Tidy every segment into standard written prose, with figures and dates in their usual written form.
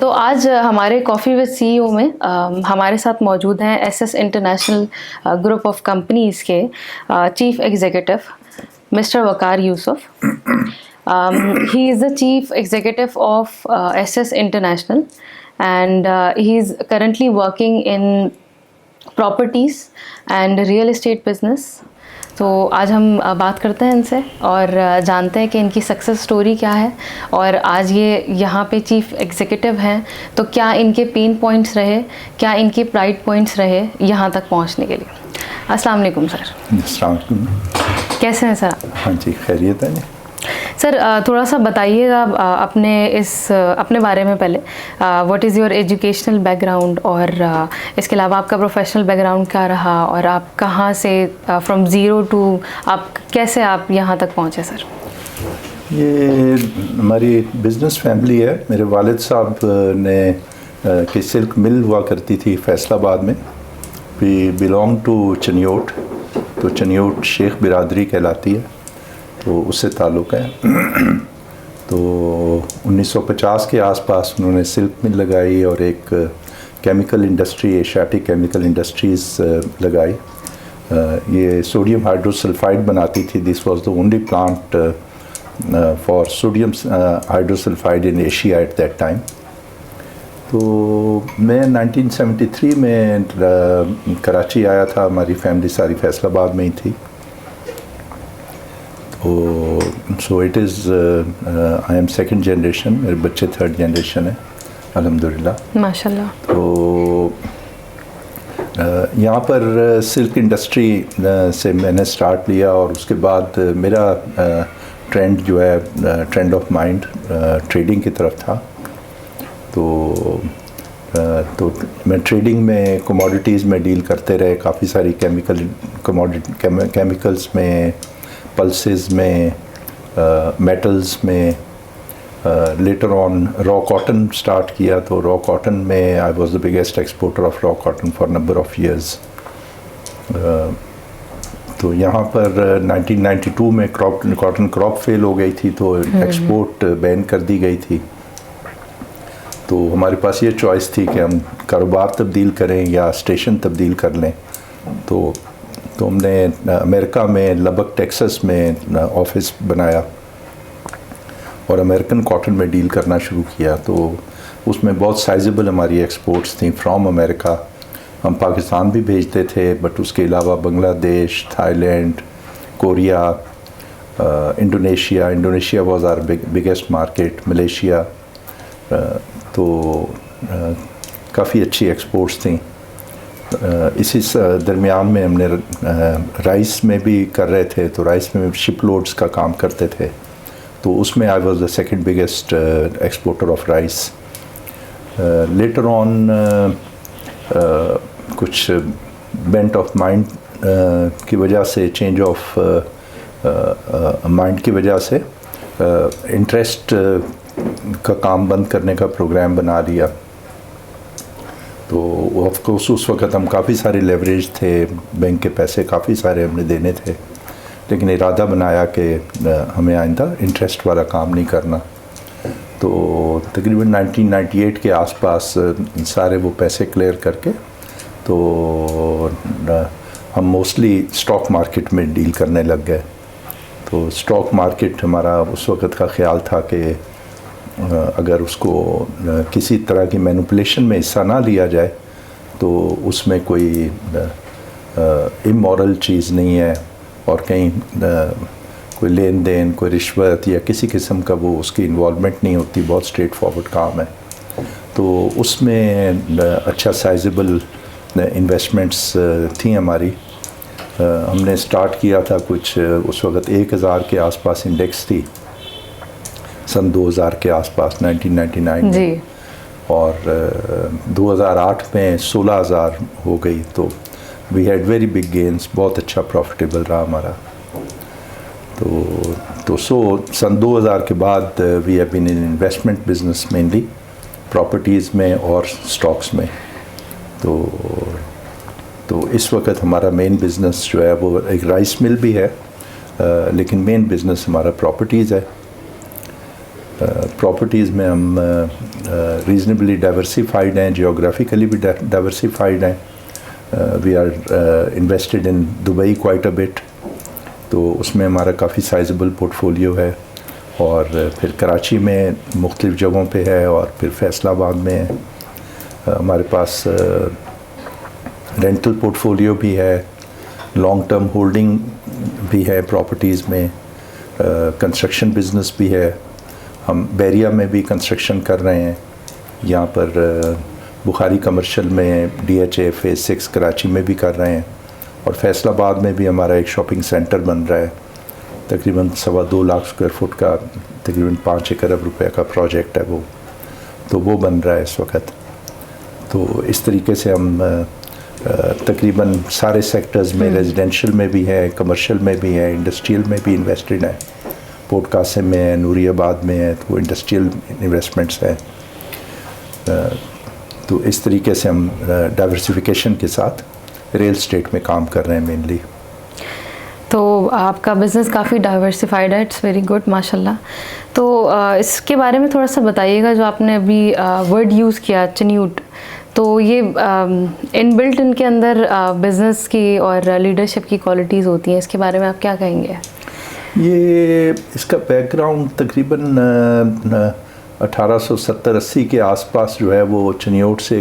تو آج ہمارے کافی وتھ سی ای او میں ہمارے ساتھ موجود ہیں S S international group of companies کے chief executive mister Waqar Yousuf. He is the chief executive of S S international and he is currently working in properties and real estate business. تو آج ہم بات کرتے ہیں ان سے اور جانتے ہیں کہ ان کی سکسیس سٹوری کیا ہے اور آج یہ یہاں پہ چیف ایگزیکٹو ہیں تو کیا ان کے پین پوائنٹس رہے, کیا ان کے پرائڈ پوائنٹس رہے یہاں تک پہنچنے کے لیے. السلام علیکم سر. السلام علیکم. کیسے ہیں سر؟ ہاں جی خیریت ہے. سر تھوڑا سا بتائیے گا اپنے بارے میں پہلے. What is your educational back ground اور اس کے علاوہ آپ کا پروفیشنل بیک گراؤنڈ کیا رہا اور آپ کہاں سے فرام زیرو ٹو کیسے آپ یہاں تک پہنچے سر؟ یہ ہماری بزنس فیملی ہے. میرے والد صاحب نے کہ سلک مل ہوا کرتی تھی فیصل آباد میں. We belong to Chiniot. تو چنیوٹ شیخ برادری کہلاتی ہے تو اس سے تعلق ہے. تو 1950 کے آس پاس انہوں نے سلک مل لگائی اور ایک chemical industry Asiatic chemical industries لگائی. یہ سوڈیم ہائیڈروسلفائڈ بناتی تھی. This was the only plant for sodium hydrosulphide in Asia at that time. تو میں 1973 میں کراچی آیا تھا. ہماری فیملی ساری فیصل آباد میں ہی تھی. So it is I am second generation. میرے بچے تھرڈ جنریشن ہیں الحمدللہ ماشاء اللہ. تو یہاں پر سلک انڈسٹری سے میں نے سٹارٹ لیا اور اس کے بعد میرا ٹرینڈ جو ہے ٹرینڈ آف مائنڈ ٹریڈنگ کی طرف تھا. تو میں ٹریڈنگ میں کموڈیٹیز میں ڈیل کرتے رہے. کافی ساری کیمیکلز میں, پلسز میں, میٹلز میں. لیٹر آن را کاٹن سٹارٹ کیا. تو را کاٹن میں I was the biggest exporter of raw cotton for number of years. تو یہاں پر 1992 میں کاٹن کراپ فیل ہو گئی تھی تو ایکسپورٹ بین کر دی گئی تھی. تو ہمارے پاس یہ چوائس تھی کہ ہم کاروبار تبدیل کریں یا اسٹیشن تبدیل کر لیں. تو ہم نے امریکہ میں لبک ٹیکسس میں آفس بنایا اور امریکن کاٹن میں ڈیل کرنا شروع کیا. تو اس میں بہت سائزیبل ہماری ایکسپورٹس تھیں فرام امریکہ. ہم پاکستان بھی بھیجتے تھے بٹ اس کے علاوہ Bangladesh, Thailand, Korea, Indonesia was our biggest market, Malaysia. تو کافی اچھی ایکسپورٹس تھیں. اسی درمیان میں ہم نے رائس میں بھی کر رہے تھے. تو رائس میں شپ لوڈز کا کام کرتے تھے. تو اس میں I was the second biggest exporter of rice. Later on کچھ بینٹ آف مائنڈ کی وجہ سے, چینج آف مائنڈ کی وجہ سے انٹرسٹ کا کام بند کرنے کا پروگرام بنا لیا. تو آف کورس اس وقت ہم کافی سارے لیوریج تھے, بینک کے پیسے کافی سارے ہم نے دینے تھے, لیکن ارادہ بنایا کہ ہمیں آئندہ انٹرسٹ والا کام نہیں کرنا. تو تقریباً 1998 کے آس پاس سارے وہ پیسے کلیئر کر کے تو ہم موسٹلی اسٹاک مارکیٹ میں ڈیل کرنے لگ گئے. تو اسٹاک مارکیٹ ہمارا اس وقت کا خیال تھا کہ اگر اس کو کسی طرح کی مینوپولیشن میں حصہ نہ لیا جائے تو اس میں کوئی امورل چیز نہیں ہے اور کہیں کوئی لین دین, کوئی رشوت یا کسی قسم کا وہ اس کی انوالومنٹ نہیں ہوتی. بہت اسٹریٹ فارورڈ کام ہے. تو اس میں اچھا سائزیبل انویسٹمنٹس تھیں ہماری. ہم نے سٹارٹ کیا تھا کچھ اس وقت 1000 کے آس پاس انڈیکس تھی سن 2000 کے آس پاس 1999 میں. اور 2008 میں 16000 ہو گئی. تو we had very big gains. بہت اچھا پروفٹیبل رہا ہمارا. تو سن 2000 کے بعد we have been in investment business mainly properties میں اور اسٹاکس میں. تو اس وقت ہمارا مین بزنس جو ہے وہ ایک رائس مل بھی ہے لیکن مین بزنس ہمارا پراپرٹیز ہے. پراپرٹیز میں ہم ریزنیبلی ڈائیورسیفائڈ ہیں, جیوگرافیکلی بھی ڈائیورسیفائڈ ہیں. We are invested in Dubai quite a bit, تو اس میں ہمارا کافی سائزبل پورٹ فولیو ہے, اور پھر کراچی میں مختلف جگہوں پہ ہے, اور پھر فیصل آباد میں ہے. ہمارے پاس رینٹل پورٹ فولیو بھی ہے, لانگ ٹرم ہولڈنگ بھی ہے پراپرٹیز میں, کنسٹرکشن بزنس بھی ہے. ہم بیریا میں بھی کنسٹرکشن کر رہے ہیں, یہاں پر بخاری کمرشل میں DHA فیز 6 کراچی میں بھی کر رہے ہیں, اور فیصل آباد میں بھی ہمارا ایک شاپنگ سینٹر بن رہا ہے, تقریباً 2.25 لاکھ اسکوائر فٹ کا, تقریباً 5 ارب روپے کا پروجیکٹ ہے وہ, تو وہ بن رہا ہے اس وقت. تو اس طریقے سے ہم تقریباً سارے سیکٹرز میں, ریزیڈینشیل میں بھی ہے, کمرشل میں بھی ہے, انڈسٹریل میں بھی انویسٹڈ ہیں. پورٹ قاسم میں ہے, نوری آباد میں ہے, تو وہ انڈسٹریل انویسٹمنٹس ہیں. تو اس طریقے سے ہم ڈائیورسیفیکیشن کے ساتھ ریل اسٹیٹ میں کام کر رہے ہیں مینلی. تو آپ کا بزنس کافی ڈائیورسیفائڈ ہے, اٹس ویری گڈ ماشاء اللہ. تو اس کے بارے میں تھوڑا سا بتائیے گا, جو آپ نے ابھی ورڈ یوز کیا چنیوٹ, تو یہ ان بلٹ ان کے اندر بزنس کی اور لیڈرشپ کی کوالٹیز ہوتی ہیں, اس کے بارے میں آپ کیا کہیں گے؟ یہ اس کا بیک گراؤنڈ تقریباً 1870-80 کے آس پاس جو ہے وہ چنیوٹ سے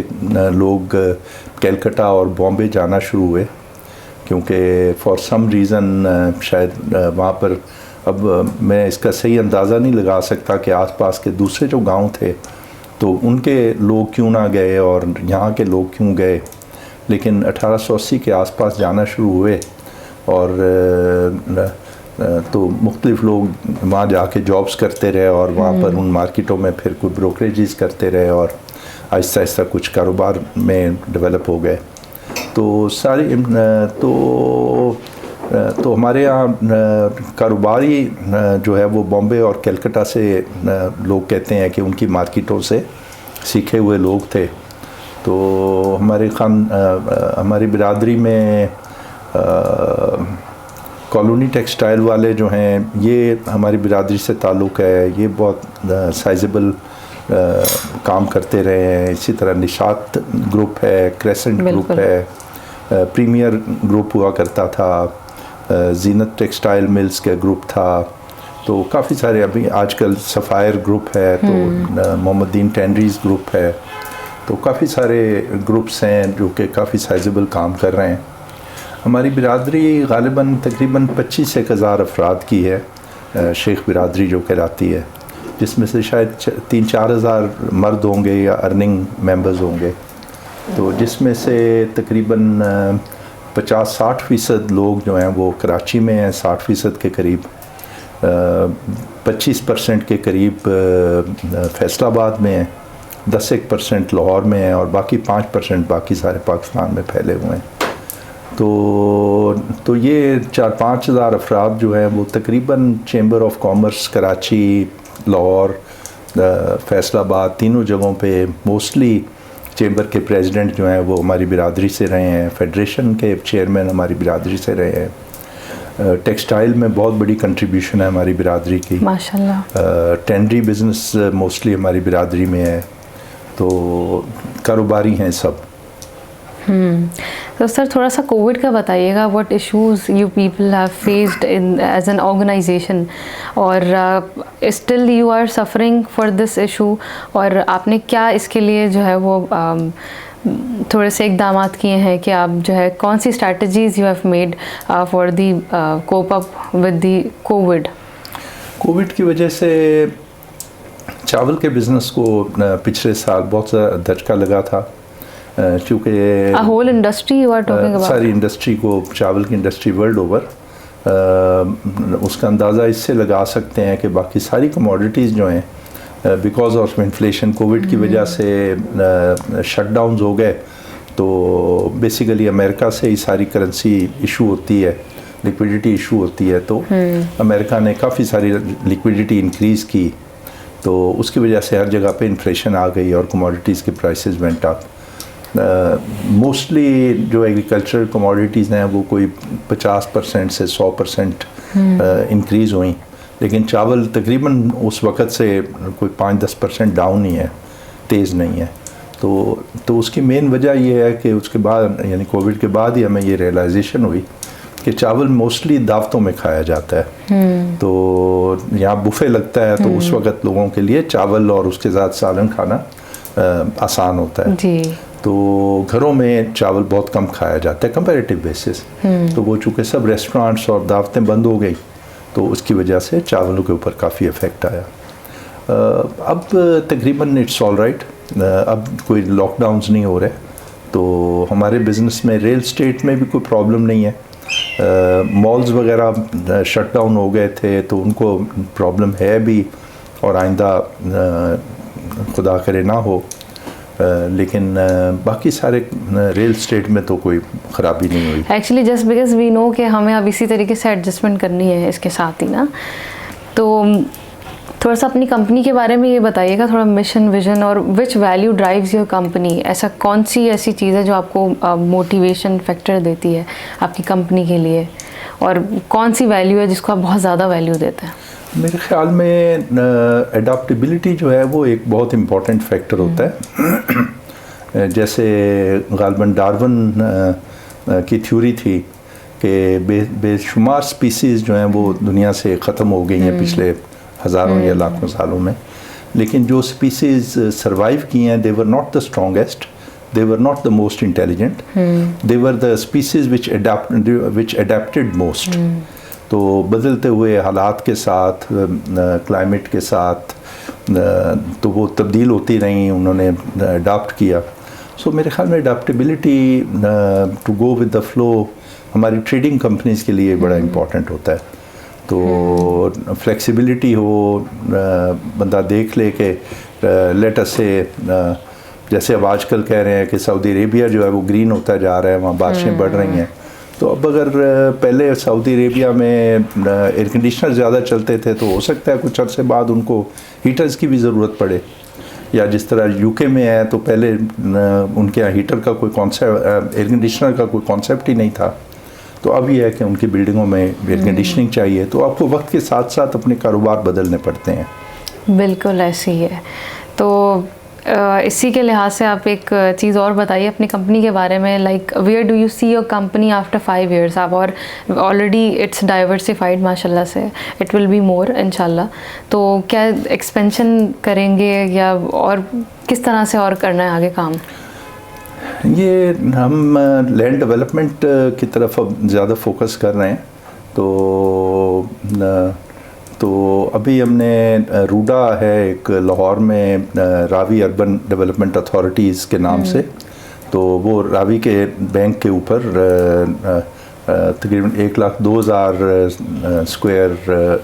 لوگ کلکتہ اور بامبے جانا شروع ہوئے, کیونکہ فار سم ریزن شاید وہاں پر, اب میں اس کا صحیح اندازہ نہیں لگا سکتا کہ آس پاس کے دوسرے جو گاؤں تھے تو ان کے لوگ کیوں نہ گئے اور یہاں کے لوگ کیوں گئے, لیکن 1880 کے آس پاس جانا شروع ہوئے, اور تو مختلف لوگ وہاں جا کے جابس کرتے رہے, اور وہاں پر ان مارکیٹوں میں پھر کوئی بروکریجز کرتے رہے, اور آہستہ آہستہ کچھ کاروبار میں ڈیولپ ہو گئے. تو ساری تو ہمارے یہاں کاروباری جو ہے وہ بامبے اور کلکتہ سے لوگ کہتے ہیں کہ ان کی مارکیٹوں سے سیکھے ہوئے لوگ تھے. تو ہماری برادری میں کالونی ٹیکسٹائل والے جو ہیں, یہ ہماری برادری سے تعلق ہے, یہ بہت سائزبل کام کرتے رہے ہیں. اسی طرح نشاط گروپ ہے, کریسنٹ گروپ ہے, پریمیئر گروپ ہوا کرتا تھا, زینت ٹیکسٹائل ملز کا گروپ تھا, تو کافی سارے, ابھی آج کل سفائر گروپ ہے, تو محمد دین ٹینڈریز گروپ ہے, تو کافی سارے گروپس ہیں جو کہ کافی سائزبل کام کر رہے ہیں. ہماری برادری غالباً تقریباً 25,000 افراد کی ہے, شیخ برادری جو کہلاتی ہے, جس میں سے شاید 3-4 ہزار مرد ہوں گے یا ارننگ ممبرز ہوں گے. تو جس میں سے تقریباً 50-60% لوگ جو ہیں وہ کراچی میں ہیں, 60% کے قریب, 25% کے قریب فیصل آباد میں ہیں, 10% لاہور میں ہیں, اور باقی 5% باقی سارے پاکستان میں پھیلے ہوئے ہیں. تو یہ 4-5 ہزار افراد جو ہیں وہ تقریباً chamber of commerce Karachi, Lahore, Faisal آباد, تینوں جگہوں پہ موسٹلی چیمبر کے پریزیڈنٹ جو ہیں وہ ہماری برادری سے رہے ہیں, فیڈریشن کے چیئرمین ہماری برادری سے رہے ہیں. ٹیکسٹائل میں بہت بڑی کنٹریبیوشن ہے ہماری برادری کی ماشاءاللہ. ٹینڈری بزنس موسٹلی ہماری برادری میں ہے, تو کاروباری ہیں سب. تو سر تھوڑا سا کووڈ کا بتائیے گا, what issues you people have faced in as an organisation, اور still you are suffering for this issue, اور آپ نے کیا اس کے لیے جو ہے وہ تھوڑے سے اقدامات کیے ہیں کہ آپ جو ہے کون سی strategies you have made for the cope up with the COVID? COVID کی وجہ سے چاول کے بزنس کو پچھلے سال بہت زیادہ دھچکا لگا تھا, چونکہ whole industry you are talking about, ساری انڈسٹری کو, چاول کی انڈسٹری ورلڈ اوور, اس کا اندازہ اس سے لگا سکتے ہیں کہ باقی ساری کموڈیٹیز جو ہیں بیکاز آف انفلیشن, کووڈ کی وجہ سے شٹ ڈاؤنز ہو گئے, تو بیسیکلی امریکہ سے ہی ساری کرنسی ایشو ہوتی ہے, لیکویڈیٹی ایشو ہوتی ہے, تو امریکہ نے کافی ساری لیکویڈیٹی انکریز کی, تو اس کی وجہ سے ہر جگہ پہ انفلیشن آ گئی اور کموڈیٹیز کے پرائسز وینٹ اپ. موسٹلی جو ایگریکلچرل کموڈیٹیز ہیں وہ کوئی 50% سے 100% انکریز ہوئیں, لیکن چاول تقریباً اس وقت سے کوئی 5-10% ڈاؤن ہی ہے, تیز نہیں ہے. تو اس کی مین وجہ یہ ہے کہ اس کے بعد یعنی کووڈ کے بعد ہی ہمیں یہ ریئلائزیشن ہوئی کہ چاول موسٹلی دعوتوں میں کھایا جاتا ہے. تو یہاں بفے لگتا ہے تو اس وقت لوگوں کے لیے چاول اور اس کے ساتھ سالن کھانا آسان ہوتا ہے. جی. تو گھروں میں چاول بہت کم کھایا جاتا ہے کمپیریٹیو بیسس. تو وہ چونکہ سب ریسٹورانٹس اور دعوتیں بند ہو گئی تو اس کی وجہ سے چاولوں کے اوپر کافی افیکٹ آیا. اب تقریباً اٹس آل رائٹ, اب کوئی لاک ڈاؤنز نہیں ہو رہے, تو ہمارے بزنس میں ریل اسٹیٹ میں بھی کوئی پرابلم نہیں ہے. مالز وغیرہ شٹ ڈاؤن ہو گئے تھے تو ان کو پرابلم ہے بھی, اور آئندہ خدا کرے نہ ہو, لیکن باقی سارے ریل اسٹیٹ میں تو کوئی خرابی نہیں ہوئی. ایکچولی جسٹ بیکاز وی نو کہ ہمیں اب اسی طریقے سے ایڈجسٹمنٹ کرنی ہے اس کے ساتھ ہی نا, تو تھوڑا سا اپنی کمپنی کے بارے میں یہ بتائیے گا, تھوڑا مشن ویژن اور وچ ویلیو ڈرائیوز یور کمپنی. ایسا کون سی ایسی چیز ہے جو آپ کو موٹیویشن فیکٹر دیتی ہے آپ کی کمپنی کے لیے, اور کون سی ویلیو ہے جس کو آپ بہت زیادہ ویلیو دیتے ہیں؟ میرے خیال میں اڈاپٹیبلٹی جو ہے وہ ایک بہت امپورٹنٹ فیکٹر ہوتا ہے. جیسے غالباً ڈارون کی تھیوری تھی کہ بے شمار سپیسیز جو ہیں وہ دنیا سے ختم ہو گئی ہیں پچھلے ہزاروں یا لاکھوں سالوں میں, لیکن جو سپیسیز سروائیو کی ہیں they were not the strongest, they were not the most intelligent, they were the species which adapted most. تو بدلتے ہوئے حالات کے ساتھ, کلائمیٹ کے ساتھ, تو وہ تبدیل ہوتی رہیں, انہوں نے اڈاپٹ کیا. سو میرے خیال میں adaptability to go with the flow ہماری ٹریڈنگ کمپنیز کے لیے بڑا امپورٹنٹ ہوتا ہے. تو فلیکسیبلٹی ہو, بندہ دیکھ لے کہ لیٹ اس سے جیسے اب آج کل کہہ رہے ہیں کہ سعودی عربیہ جو ہے وہ گرین ہوتا جا رہا ہے, وہاں بارشیں بڑھ رہی ہیں. تو اب اگر پہلے سعودی عربیہ میں ایئر کنڈیشنر زیادہ چلتے تھے تو ہو سکتا ہے کچھ عرصے بعد ان کو ہیٹرز کی بھی ضرورت پڑے, یا جس طرح یو کے میں ہے تو پہلے ان کے یہاں ہیٹر کا کوئی کانسیپٹ, ایئر کنڈیشنر کا کوئی کانسیپٹ ہی نہیں تھا. تو اب یہ ہے کہ ان کی بلڈنگوں میں ایئر کنڈیشننگ چاہیے, تو آپ کو وقت کے ساتھ ساتھ اپنے کاروبار بدلنے پڑتے ہیں. بالکل ایسی ہے. تو اسی کے لحاظ سے آپ ایک چیز اور بتائیے اپنی کمپنی کے بارے میں, like where do you see your company after 5 years؟ آپ اور آلریڈی اٹس ڈائیورسیفائڈ ماشاء اللہ سے, اٹ ول بی مور انشاء اللہ. تو کیا ایکسپینشن کریں گے یا اور کس طرح سے اور کرنا ہے آگے کام؟ یہ ہم لینڈ ڈیولپمنٹ کی طرف اب زیادہ فوکس کر رہے ہیں. تو ابھی ہم نے روڈا ہے ایک لاہور میں, راوی اربن ڈیولپمنٹ اتھارٹیز کے نام سے, تو وہ راوی کے بینک کے اوپر تقریباً 102,000 اسکوائر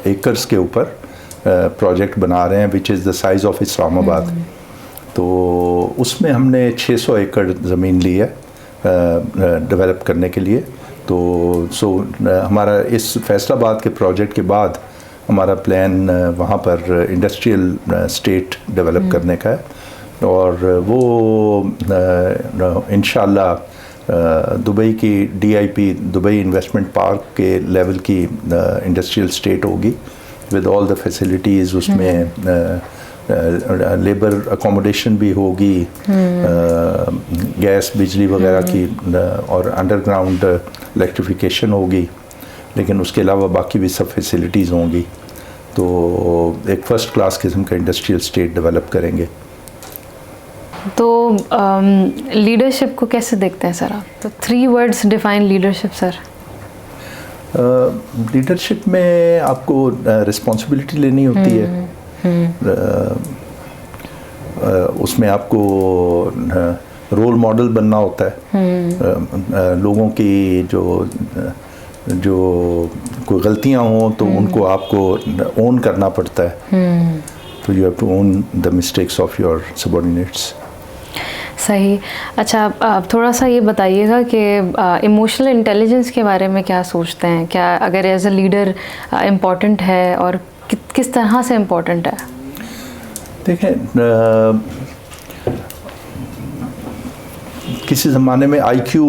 ایکرز کے اوپر پروجیکٹ بنا رہے ہیں, which is the size of اسلام آباد. تو اس میں ہم نے 600 ایکڑ زمین لی ہے ڈیولپ کرنے کے لیے. تو ہمارا اس فیصل آباد کے پروجیکٹ کے بعد ہمارا پلان وہاں پر انڈسٹریل اسٹیٹ ڈیولپ کرنے کا ہے, اور وہ انشاءاللہ دبئی کی DIP دبئی انویسٹمنٹ پارک کے لیول کی انڈسٹریل اسٹیٹ ہوگی ود آل دا فیسلٹیز. اس میں لیبر اکوموڈیشن بھی ہوگی, گیس بجلی وغیرہ کی, اور انڈر گراؤنڈ الیکٹریفیکیشن ہوگی, لیکن اس کے علاوہ باقی بھی سب فیسلٹیز ہوں گی. تو ایک فرسٹ کلاس قسم کا انڈسٹریل اسٹیٹ ڈیولپ کریں گے. تو لیڈرشپ کو کیسے دیکھتے ہیں سر آپ؟ تو 3 words ڈیفائن لیڈرشپ سر. لیڈرشپ میں آپ کو رسپانسبلٹی لینی ہوتی ہے, اس میں آپ کو رول ماڈل بننا ہوتا ہے. لوگوں کی جو کوئی غلطیاں ہوں تو ان کو آپ کو اون کرنا پڑتا ہے. تو you have to own the mistakes of your subordinates. صحیح. اچھا آپ تھوڑا سا یہ بتائیے گا کہ ایموشنل انٹیلیجنس کے بارے میں کیا سوچتے ہیں, کیا اگر ایز اے لیڈر امپورٹنٹ ہے, اور کس طرح سے امپورٹنٹ ہے؟ دیکھیں, کسی زمانے میں IQ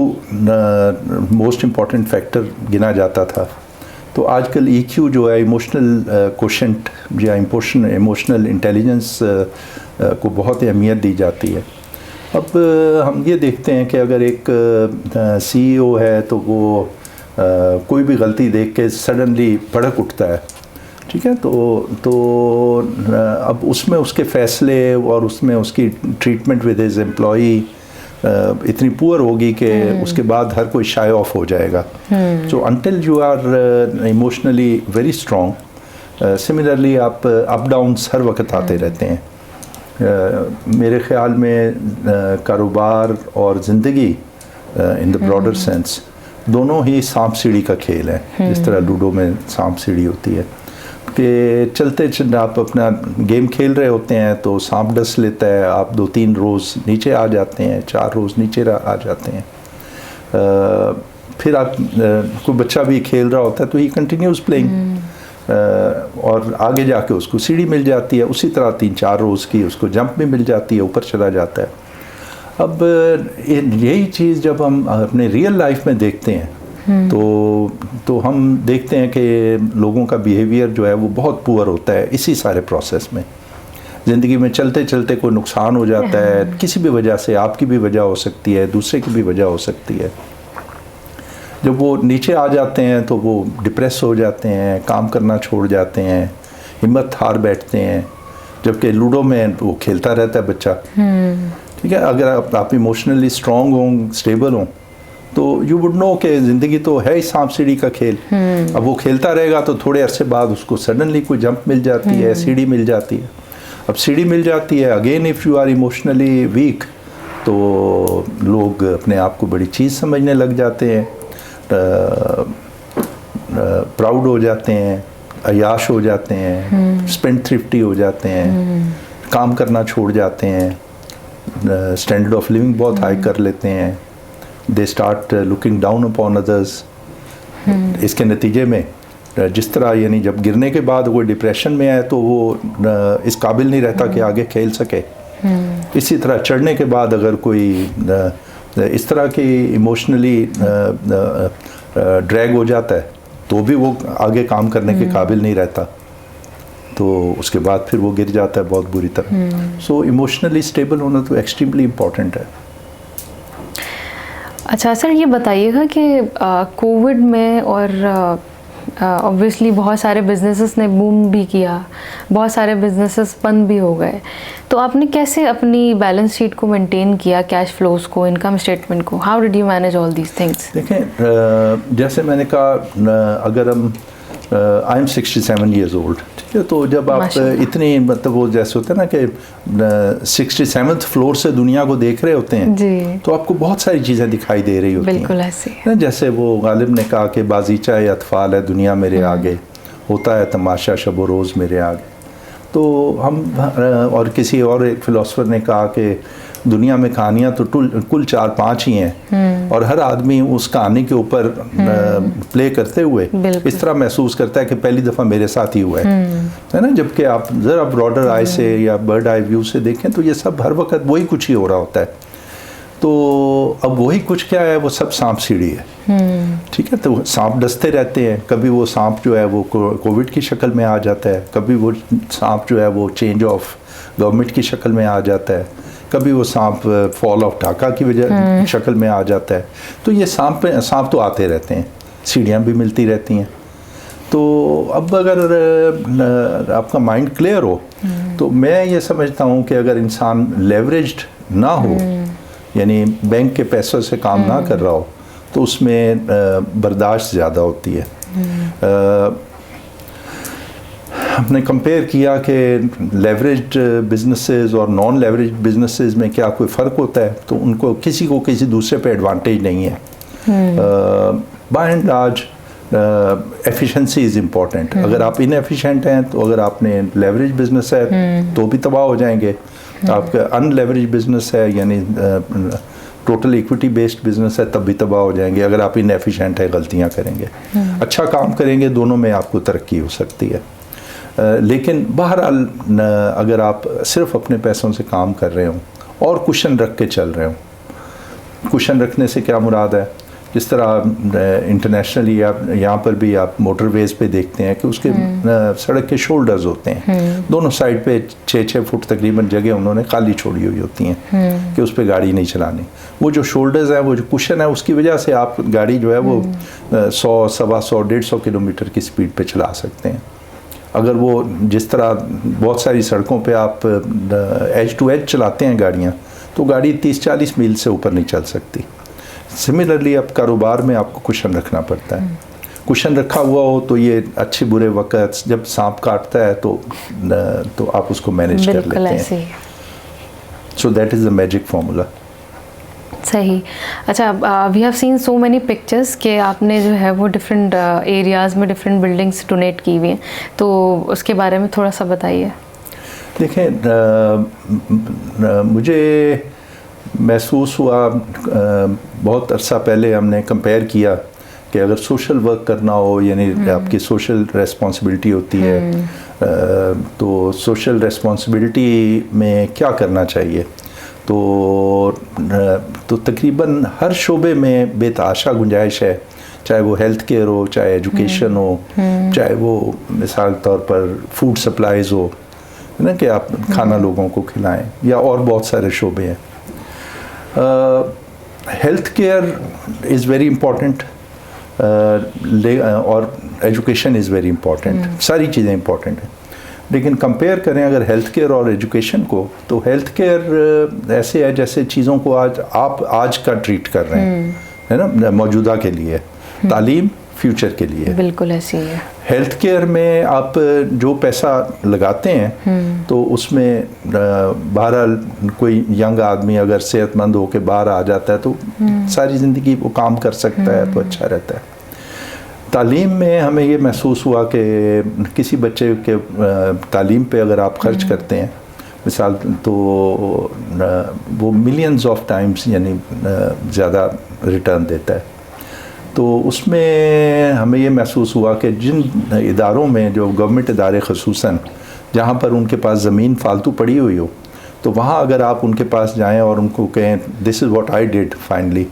موسٹ امپورٹنٹ فیکٹر گنا جاتا تھا, تو تو آج کل EQ جو ہے ایموشنل کوشنٹ یا ایموشنل انٹیلیجنس کو بہت اہمیت دی جاتی ہے. اب ہم یہ دیکھتے ہیں کہ اگر ایک CEO ہے تو وہ کوئی بھی غلطی دیکھ کے سڈنلی بھڑک اٹھتا ہے, ٹھیک ہے, تو اب اس میں اس کے فیصلے اور اس میں اس کی ٹریٹمنٹ ود ہز ایمپلائی اتنی پور ہوگی کہ اس کے بعد ہر کوئی شائے آف ہو جائے گا. So until you are emotionally very strong, similarly آپ اپ ڈاؤنس ہر وقت آتے رہتے ہیں. میرے خیال میں کاروبار اور زندگی ان دا براڈر سینس دونوں ہی سانپ سیڑھی کا کھیل ہے, جس طرح لوڈو میں سانپ سیڑھی ہوتی ہے کہ چلتے آپ اپنا گیم کھیل رہے ہوتے ہیں تو سانپ ڈس لیتا ہے, آپ 2-3 روز نیچے آ جاتے ہیں, 4 روز نیچے آ جاتے ہیں, پھر آپ کوئی بچہ بھی کھیل رہا ہوتا ہے تو ہی کنٹینیوز پلینگ, اور آگے جا کے اس کو سیڑھی مل جاتی ہے, اسی طرح 3-4 روز کی اس کو جمپ بھی مل جاتی ہے, اوپر چلا جاتا ہے. اب یہی چیز جب ہم اپنے ریئل لائف میں دیکھتے ہیں تو ہم دیکھتے ہیں کہ لوگوں کا بیہیویئر جو ہے وہ بہت پور ہوتا ہے اسی سارے پروسیس میں. زندگی میں چلتے چلتے کوئی نقصان ہو جاتا ہے کسی بھی وجہ سے, آپ کی بھی وجہ ہو سکتی ہے, دوسرے کی بھی وجہ ہو سکتی ہے. جب وہ نیچے آ جاتے ہیں تو وہ ڈپریس ہو جاتے ہیں, کام کرنا چھوڑ جاتے ہیں, ہمت ہار بیٹھتے ہیں, جبکہ لوڈو میں وہ کھیلتا رہتا ہے بچہ. ٹھیک ہے, اگر آپ ایموشنلی اسٹرانگ ہوں, اسٹیبل ہوں, تو یو وڈ نو کہ زندگی تو ہے ہی سانپ سیڑھی کا کھیل. اب وہ کھیلتا رہے گا تو تھوڑے عرصے بعد اس کو سڈنلی کوئی جمپ مل جاتی ہے, سیڑھی مل جاتی ہے. اب سیڑھی مل جاتی ہے, again if you are emotionally weak تو لوگ اپنے آپ کو بڑی چیز سمجھنے لگ جاتے ہیں, پراؤڈ ہو جاتے ہیں, عیاش ہو جاتے ہیں, اسپینڈ تھرفٹی ہو جاتے ہیں, کام کرنا چھوڑ جاتے ہیں, اسٹینڈرڈ آف لیونگ بہت ہائی کر لیتے ہیں, they start looking down upon others. اس کے نتیجے میں جس طرح یعنی جب گرنے کے بعد وہ ڈپریشن میں آئے تو وہ اس قابل نہیں رہتا کہ آگے کھیل سکے. اسی طرح چڑھنے کے بعد اگر کوئی اس طرح کی ایموشنلی ڈریگ ہو جاتا ہے تو بھی وہ آگے کام کرنے کے قابل نہیں رہتا, تو اس کے بعد پھر وہ گر جاتا ہے بہت بری طرح. سو ایموشنلی اسٹیبل ہونا تو ایکسٹریملی امپورٹنٹ ہے. اچھا سر, یہ بتائیے گا کہ کووڈ میں اور اوبویسلی بہت سارے بزنسز نے بوم بھی کیا, بہت سارے بزنسز بند بھی ہو گئے, تو آپ نے کیسے اپنی بیلنس شیٹ کو مینٹین کیا, کیش فلوز کو, انکم اسٹیٹمنٹ کو, how did you manage all these things? دیکھیں, جیسے میں نے کہا, اگر ہم آئی ایم 67 ایئرز اولڈ, ٹھیک ہے, تو جب آپ اتنی مطلب وہ جیسے ہوتا ہے نا کہ 67th فلور سے دنیا کو دیکھ رہے ہوتے ہیں جی, تو آپ کو بہت ساری چیزیں دکھائی دے رہی ہوتی ہیں. بالکل ایسے جیسے وہ غالب نے کہا کہ بازیچہ اطفال ہے دنیا میرے آگے, ہوتا ہے تماشا شب و روز میرے آگے. تو ہم, اور کسی اور ایک فلاسفر نے کہا کہ دنیا میں کہانیاں تو کل 4-5 ہی ہیں, اور ہر آدمی اس کہانی کے اوپر پلے کرتے ہوئے اس طرح محسوس کرتا ہے کہ پہلی دفعہ میرے ساتھ ہی ہوا ہے نا. جبکہ آپ ذرا براڈر آئی سے یا برڈ آئی ویو سے دیکھیں تو یہ سب ہر وقت وہی کچھ ہی ہو رہا ہوتا ہے. تو اب وہی کچھ کیا ہے, وہ سب سانپ سیڑھی ہے. ٹھیک ہے, تو سانپ ڈستے رہتے ہیں. کبھی وہ سانپ جو ہے وہ کووڈ کی شکل میں آ جاتا ہے, کبھی وہ سانپ جو ہے وہ چینج آف گورنمنٹ کی شکل میں آ جاتا ہے, کبھی وہ سانپ فال آف ڈھاکہ کی وجہ شکل میں آ جاتا ہے. تو یہ سانپ تو آتے رہتے ہیں, سیڑھیاں بھی ملتی رہتی ہیں. تو اب اگر آپ کا مائنڈ کلیئر ہو تو میں یہ سمجھتا ہوں کہ اگر انسان لیوریجڈ نہ ہو, یعنی بینک کے پیسوں سے کام نہ کر رہا ہو, تو اس میں برداشت زیادہ ہوتی ہے. ہم نے کمپیئر کیا کہ لیوریجڈ بزنسز اور نان لیوریجڈ بزنسز میں کیا کوئی فرق ہوتا ہے, تو ان کو کسی دوسرے پہ ایڈوانٹیج نہیں ہے. By and large efficiency is important. اگر آپ ان ایفیشینٹ ہیں تو اگر آپ نے لیوریج بزنس ہے تو بھی تباہ ہو جائیں گے. آپ کا ان لیوریج بزنس ہے یعنی ٹوٹل ایکوٹی بیسڈ بزنس ہے تب بھی تباہ ہو جائیں گے اگر آپ ان ایفیشینٹ ہے, غلطیاں کریں گے. اچھا کام کریں گے, دونوں میں آپ کو ترقی ہو سکتی ہے. لیکن بہرحال اگر آپ صرف اپنے پیسوں سے کام کر رہے ہوں اور کشن رکھ کے چل رہے ہوں, کشن رکھنے سے کیا مراد ہے جس طرح انٹرنیشنلی آپ یہاں پر بھی آپ موٹر ویز پہ دیکھتے ہیں کہ اس کے سڑک کے شولڈرز ہوتے ہیں, دونوں سائڈ پہ 6-6 فٹ تقریباً جگہ انہوں نے خالی چھوڑی ہوئی ہوتی ہیں کہ اس پہ گاڑی نہیں چلانی. وہ جو شولڈرز ہیں, وہ جو کشن ہے, اس کی وجہ سے آپ گاڑی جو ہے وہ 100, 125, 150 کلومیٹر کی سپیڈ پہ چلا سکتے ہیں. اگر وہ جس طرح بہت ساری سڑکوں پہ آپ ایج ٹو ایج چلاتے ہیں گاڑیاں, تو گاڑی 30-40 میل سے اوپر نہیں چل سکتی. سملرلی اب کاروبار میں آپ کو کشن رکھنا پڑتا ہے. کشن رکھا ہوا ہو تو یہ اچھے برے وقت, جب سانپ کاٹتا ہے تو آپ اس کو مینیج کر لیتے ہیں. So that is the magic formula. صحیح. اچھا, we have seen so many pictures کہ آپ نے جو ہے وہ ڈفرینٹ ایریاز میں ڈفرینٹ بلڈنگس ڈونیٹ کی ہوئی ہیں, تو اس کے بارے میں تھوڑا سا بتائیے. دیکھیں, مجھے محسوس ہوا بہت عرصہ پہلے ہم نے کمپیئر کیا کہ اگر سوشل ورک کرنا ہو, یعنی آپ کی سوشل ریسپانسبلٹی ہوتی ہے, تو سوشل ریسپانسبلٹی میں کیا کرنا چاہیے. تو تقریباً ہر شعبے میں بے تحاشا گنجائش ہے, چاہے وہ ہیلتھ کیئر ہو, چاہے ایجوکیشن ہو, چاہے وہ مثال کے طور پر فوڈ سپلائز ہو, نا کہ آپ کھانا لوگوں کو کھلائیں, یا اور بہت سارے شعبے ہیں. Health care is very important, اور ایجوکیشن از ویری امپورٹنٹ. ساری چیزیں امپورٹنٹ ہیں, لیکن کمپیئر کریں اگر ہیلتھ کیئر اور ایجوکیشن کو, تو ہیلتھ کیئر ایسے ہے جیسے چیزوں کو آپ آج کا ٹریٹ کر رہے ہیں, ہے نا, موجودہ کے لیے. تعلیم فیوچر کے لیے. بالکل ایسے ہی ہے. ہیلتھ کیئر میں آپ جو پیسہ لگاتے ہیں تو اس میں بہرحال کوئی ینگ آدمی اگر صحت مند ہو کے باہر آ جاتا ہے تو ساری زندگی وہ کام کر سکتا ہے, تو اچھا رہتا ہے. تعلیم میں ہمیں یہ محسوس ہوا کہ کسی بچے کے تعلیم پہ اگر آپ خرچ کرتے ہیں مثال, تو وہ ملینز آف ٹائمز یعنی زیادہ ریٹرن دیتا ہے. تو اس میں ہمیں یہ محسوس ہوا کہ جن اداروں میں, جو گورنمنٹ ادارے خصوصاً, جہاں پر ان کے پاس زمین فالتو پڑی ہوئی ہو, تو وہاں اگر آپ ان کے پاس جائیں اور ان کو کہیں this is what I did finally,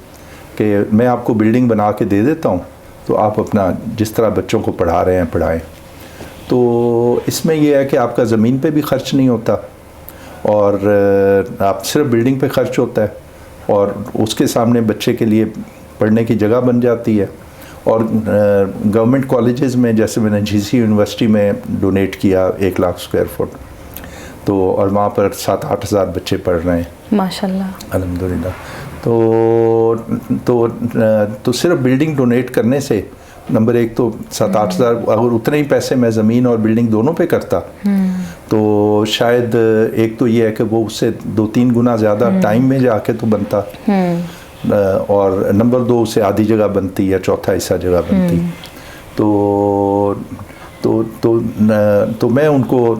کہ میں آپ کو بلڈنگ بنا کے دے دیتا ہوں, تو آپ اپنا جس طرح بچوں کو پڑھا رہے ہیں پڑھائیں. تو اس میں یہ ہے کہ آپ کا زمین پہ بھی خرچ نہیں ہوتا, اور آپ صرف بلڈنگ پہ خرچ ہوتا ہے, اور اس کے سامنے بچے کے لیے پڑھنے کی جگہ بن جاتی ہے. اور گورنمنٹ کالجز میں, جیسے میں نے جی سی یونیورسٹی میں ڈونیٹ کیا 1 لاکھ اسکوائر فٹ, تو اور وہاں پر 7-8 ہزار بچے پڑھ رہے ہیں ماشاء اللہ, الحمدللہ. تو صرف بلڈنگ ڈونیٹ کرنے سے, نمبر ایک تو 7-8 ہزار, اگر اتنے ہی پیسے میں زمین اور بلڈنگ دونوں پہ کرتا تو شاید ایک تو یہ ہے کہ وہ اس سے 2-3 گنا زیادہ ٹائم میں جا کے تو بنتا, اور نمبر 2 سے آدھی جگہ بنتی یا چوتھا حصہ جگہ بنتی. تو میں ان کو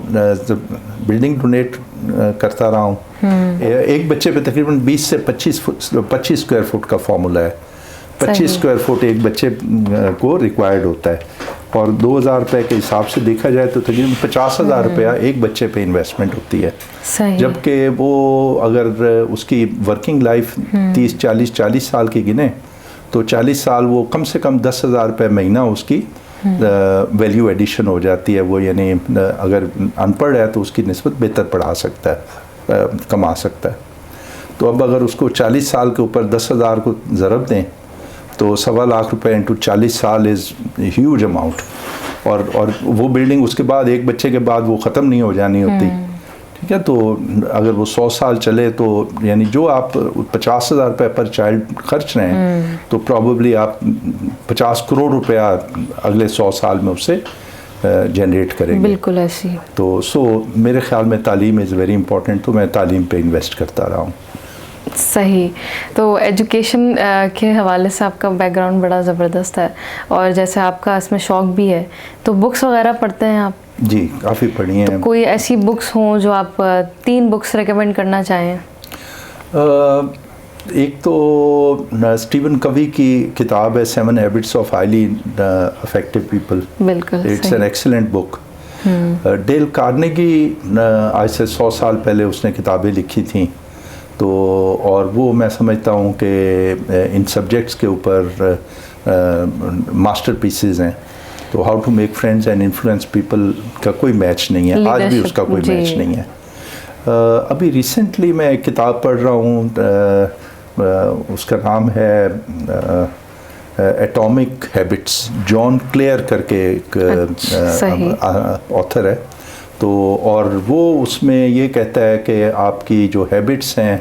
بلڈنگ ڈونیٹ کرتا رہا ہوں. ایک بچے پہ تقریباً 20 سے 25 اسکوائر فٹ کا فارمولا ہے. 25 اسکوائر فٹ ایک بچے کو ریکوائرڈ ہوتا ہے, اور 2,000 روپے کے حساب سے دیکھا جائے تو تقریباً 50,000 روپیہ ایک بچے پہ انویسٹمنٹ ہوتی ہے. جبکہ وہ اگر اس کی ورکنگ لائف 30-40 سال کی گنے تو 40 سال وہ کم سے کم 10,000 روپے مہینہ اس کی ویلیو ایڈیشن ہو جاتی ہے. وہ یعنی اگر ان پڑھ ہے تو اس کی نسبت بہتر پڑھا سکتا ہے, کما سکتا ہے. تو اب اگر اس کو 40 سال کے اوپر 10,000 کو ضرب دیں تو 1.25 لاکھ روپے انٹو 40 سال از ہیوج اماؤنٹ. اور وہ بلڈنگ اس کے بعد ایک بچے کے بعد وہ ختم نہیں ہو جانی ہوتی, ٹھیک ہے. تو اگر وہ 100 سال چلے تو یعنی جو آپ 50,000 روپے پر چائلڈ خرچ رہے ہیں تو پرابیبلی آپ 50 کروڑ روپیہ اگلے 100 سال میں اس سے جنریٹ کریں گے. بالکل ایسی. تو میرے خیال میں تعلیم از ویری امپورٹنٹ, تو میں تعلیم پہ انویسٹ کرتا رہا ہوں. صحیح. تو ایجوکیشن کے حوالے سے آپ کا بیک گراؤنڈ بڑا زبردست ہے, اور جیسے آپ کا اس میں شوق بھی ہے, تو بکس وغیرہ پڑھتے ہیں آپ؟ جی کافی پڑھی ہیں. کوئی ایسی بکس ہوں جو آپ 3 بکس ریکمینڈ کرنا چاہیں؟ ایک تو اسٹیون کوی کی کتاب ہے 7 Habits of Highly Effective People. بالکل, it's an excellent book. Dale Carnegie آج سے 100 سال پہلے اس نے کتابیں لکھی تھیں, تو اور وہ میں سمجھتا ہوں کہ ان سبجیکٹس کے اوپر ماسٹر پیسز ہیں. تو how to make friends and influence people کا کوئی میچ نہیں ہے, آج بھی اس کا کوئی میچ نہیں ہے. ابھی ریسنٹلی میں ایک کتاب پڑھ رہا ہوں, اس کا نام ہے ایٹامک ہیبٹس, جان کلیئر کر کے ایک آتھر ہے. تو اور وہ اس میں یہ کہتا ہے کہ آپ کی جو ہیبٹس ہیں,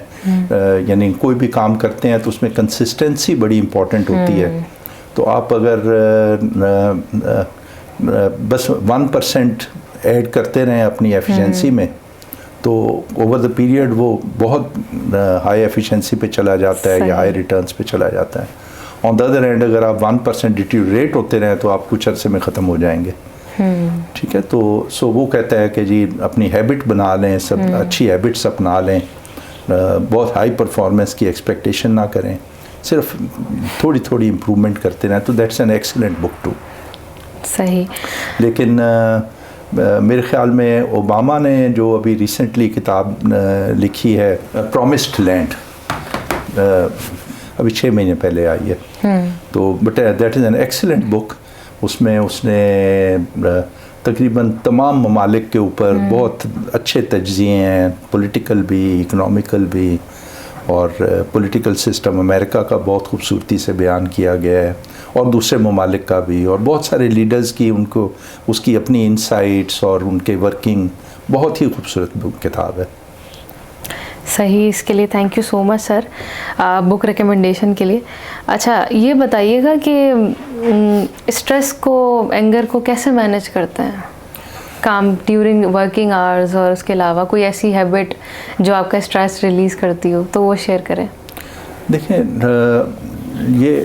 یعنی کوئی بھی کام کرتے ہیں تو اس میں کنسسٹنسی بڑی امپورٹنٹ ہوتی ہے. تو آپ اگر بس 1% ایڈ کرتے رہیں اپنی ایفیشنسی میں, تو اوور دا پیریڈ وہ بہت ہائی ایفیشنسی پہ چلا جاتا ہے یا ہائی ریٹرنس پہ چلا جاتا ہے. آن دا ادر اینڈ اگر آپ 1% ڈیٹیریٹ ہوتے رہیں تو آپ کچھ عرصے میں ختم ہو جائیں گے. ٹھیک ہے, تو وہ کہتا ہے کہ جی اپنی ہیبٹ بنا لیں, سب اچھی ہیبٹس اپنا لیں, بہت ہائی پرفارمنس کی ایکسپیکٹیشن نہ کریں, صرف تھوڑی تھوڑی امپرومنٹ کرتے رہیں. تو that's an excellent book too. صحیح. لیکن میرے خیال میں اوباما نے جو ابھی ریسنٹلی کتاب لکھی ہے پرومسڈ لینڈ, ابھی 6 مہینے پہلے آئی ہے, تو but that is an excellent book. اس میں اس نے تقریباً تمام ممالک کے اوپر بہت اچھے تجزیے ہیں, پولیٹیکل بھی, اکنامیکل بھی, اور پولیٹیکل سسٹم امریکہ کا بہت خوبصورتی سے بیان کیا گیا ہے, اور دوسرے ممالک کا بھی, اور بہت سارے لیڈرز کی ان کو اس کی اپنی انسائٹس اور ان کے ورکنگ, بہت ہی خوبصورت کتاب ہے. صحیح, اس کے لیے thank you so much sir book recommendation کے لیے. اچھا یہ بتائیے گا کہ اسٹریس کو, اینگر کو کیسے مینیج کرتے ہیں کام ڈیورنگ ورکنگ آورز, اور اس کے علاوہ کوئی ایسی ہیبٹ جو آپ کا اسٹریس ریلیز کرتی ہو تو وہ شیئر کریں. دیکھیں یہ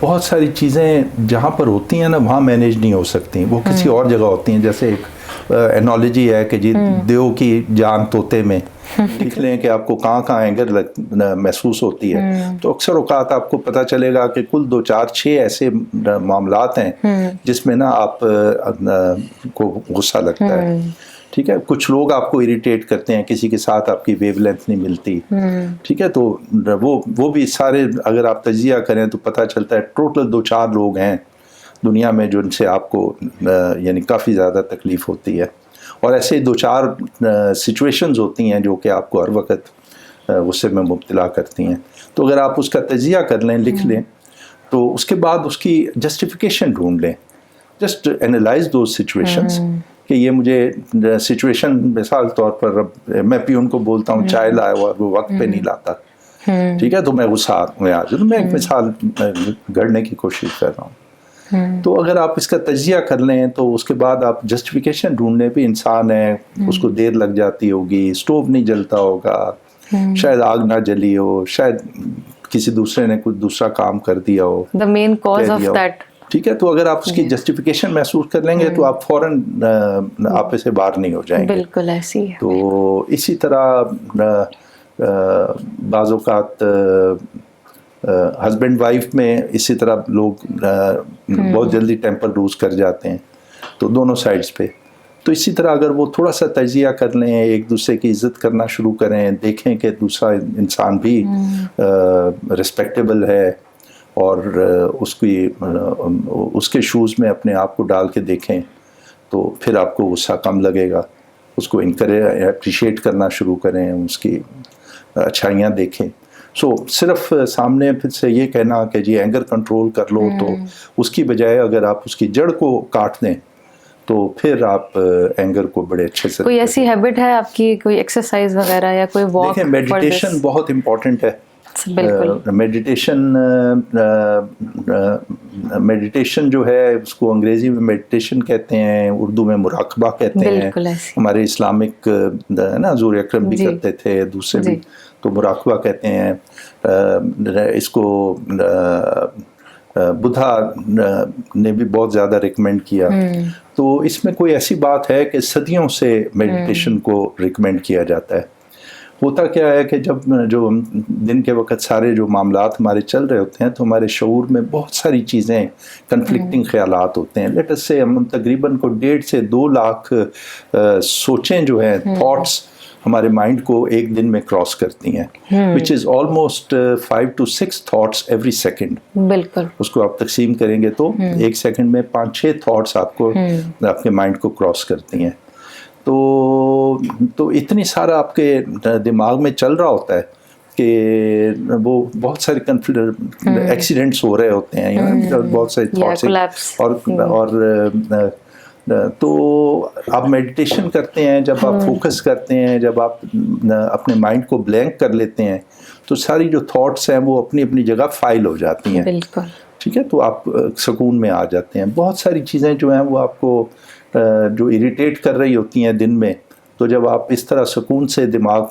بہت ساری چیزیں جہاں پر ہوتی ہیں نا وہاں مینیج نہیں ہو سکتی, وہ کسی اور جگہ ہوتی ہیں. جیسے ایک انالوجی ہے کہ جی دیو کی جان طوطے میں, دیکھ لیں کہ آپ کو کہاں کہاں اینگر محسوس ہوتی ہے, تو اکثر اوقات آپ کو پتہ چلے گا کہ کل 2 4 6 ایسے معاملات ہیں جس میں نا آپ کو غصہ لگتا ہے. ٹھیک ہے, کچھ لوگ آپ کو اریٹیٹ کرتے ہیں, کسی کے ساتھ آپ کی ویو لینتھ نہیں ملتی. ٹھیک ہے, تو وہ بھی سارے اگر آپ تجزیہ کریں تو پتہ چلتا ہے ٹوٹل 2 4 لوگ ہیں دنیا میں جن سے آپ کو یعنی کافی زیادہ تکلیف ہوتی ہے, اور ایسے 2 4 سچویشنز ہوتی ہیں جو کہ آپ کو ہر وقت غصے میں مبتلا کرتی ہیں. تو اگر آپ اس کا تجزیہ کر لیں, لکھ لیں, تو اس کے بعد اس کی جسٹیفیکیشن ڈھونڈ لیں. جسٹ اینالائز دوز سچویشنز کہ یہ مجھے سچویشن, مثال طور پر میں پیون کو بولتا ہوں چائے لایا ہوا, وہ وقت پہ نہیں لاتا. ٹھیک ہے, تو میں غصہ میں آ جاؤں. میں ایک مثال گھڑنے کی کوشش کر رہا ہوں. تو اگر آپ اس کا تجزیہ کر لیں تو اس کے بعد آپ جسٹیفیکیشن ڈھونڈنے پہ, انسان ہے اس کو دیر لگ جاتی ہوگی, اسٹوو نہیں جلتا ہوگا, شاید آگ نہ جلی ہو, شاید کسی دوسرے نے کچھ دوسرا کام کر دیا ہو, the main cause of that. ٹھیک ہے, تو اگر آپ اس کی جسٹیفیکیشن محسوس کر لیں گے تو آپ فوراً آپ سے باہر نہیں ہو جائیں گے. بالکل ایسی ہے. تو اسی طرح بعض اوقات ہسبینڈ وائف میں اسی طرح لوگ بہت جلدی ٹیمپر لوز کر جاتے ہیں, تو دونوں سائڈز پہ. تو اسی طرح اگر وہ تھوڑا سا تجزیہ کر لیں, ایک دوسرے کی عزت کرنا شروع کریں, دیکھیں کہ دوسرا انسان بھی رسپیکٹیبل ہے, اور اس کے شوز میں اپنے آپ کو ڈال کے دیکھیں, تو پھر آپ کو غصہ کم لگے گا. اس کو انکریج اپریشیٹ کرنا شروع کریں, اس کی اچھائیاں دیکھیں. صرف سامنے پھر سے یہ کہنا کہ جی اینگر کنٹرول کر لو, تو اس کی بجائے اگر آپ اس کی جڑ کو کاٹ دیں تو پھر آپ اینگر کو بڑے اچھے سے. کوئی ایسی ہیبٹ ہے آپ کی, کوئی ایکسرسائز وغیرہ یا کوئی واک؟ دیکھیں میڈیٹیشن بہت امپورٹنٹ ہے. میڈیٹیشن جو ہے اس کو انگریزی میں میڈیٹیشن کہتے ہیں, اردو میں مراقبہ کہتے ہیں. ہمارے اسلامک نا حضور اکرم بھی کرتے تھے, دوسرے بھی, تو مراقبہ کہتے ہیں اس کو. بدھا نے بھی بہت زیادہ ریکمینڈ کیا. تو اس میں کوئی ایسی بات ہے کہ صدیوں سے میڈیٹیشن کو ریکمینڈ کیا جاتا ہے, ہوتا کیا ہے کہ جب جو دن کے وقت سارے جو معاملات ہمارے چل رہے ہوتے ہیں تو ہمارے شعور میں بہت ساری چیزیں کنفلکٹنگ خیالات ہوتے ہیں. لیٹ اس سے ہم تقریباً کو 1.5 سے 2 لاکھ سوچیں جو ہیں تھاٹس ہمارے مائنڈ کو ایک دن میں کراس کرتی ہیں which is almost 5 to 6 thoughts every second. بالکل. اس کو آپ تقسیم کریں گے تو ایک سیکنڈ میں 5-6 تھاٹس آپ کو آپ کے مائنڈ کو کراس کرتی ہیں. تو اتنی سارا آپ کے دماغ میں چل رہا ہوتا ہے کہ وہ بہت سارے ایکسیڈنٹس ہو رہے ہوتے ہیں, بہت سارے تھاٹس. اور تو آپ میڈیٹیشن کرتے ہیں, جب آپ فوکس کرتے ہیں, جب آپ اپنے مائنڈ کو بلینک کر لیتے ہیں تو ساری جو تھاٹس ہیں وہ اپنی اپنی جگہ فائل ہو جاتی ہیں. بالکل. ٹھیک ہے, تو آپ سکون میں آ جاتے ہیں. بہت ساری چیزیں جو ہیں وہ آپ کو جو اریٹیٹ کر رہی ہوتی ہیں دن میں, تو جب آپ اس طرح سکون سے دماغ